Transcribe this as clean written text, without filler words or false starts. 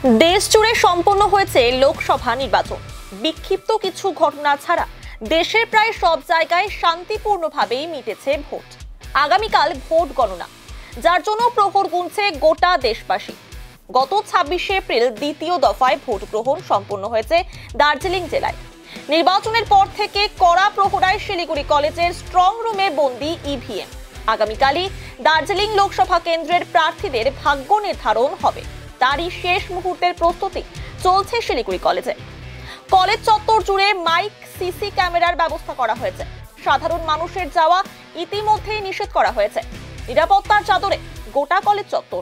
দেশ জুড়ে সম্পন্ন হয়েছে লোকসভা নির্বাচন। বিক্ষিপ্ত কিছু ঘটনা ছাড়া দেশের প্রায় সব জায়গায় শান্তিপূর্ণভাবেই মিটেছে ভোট। আগামীকাল ভোট গণনা, যার জন্য প্রহর গুনছে গোটা দেশবাসী। গত 26শে এপ্রিল দ্বিতীয় দফায় ভোট গ্রহণ সম্পন্ন হয়েছে দার্জিলিং জেলায়। নির্বাচনের পর থেকে কড়া প্রহরায় শিলিগুড়ি কলেজের স্ট্রং রুমে বন্দী ইভিএম। আগামীকালই দার্জিলিং লোকসভা কেন্দ্রের প্রার্থীদের ভাগ্য নির্ধারণ হবে। তারই শেষ মুহূর্তের প্রস্তুতি চলছে শিলিগুড়ি কলেজে। কলেজ চত্বর জুড়ে মাইক, সিসি ক্যামেরার ব্যবস্থা করা হয়েছে। সাধারণ মানুষের যাওয়া ইতিমধ্যেই নিষেধ করা হয়েছে। নিরাপত্তার চাদরে গোটা কলেজ চত্বর।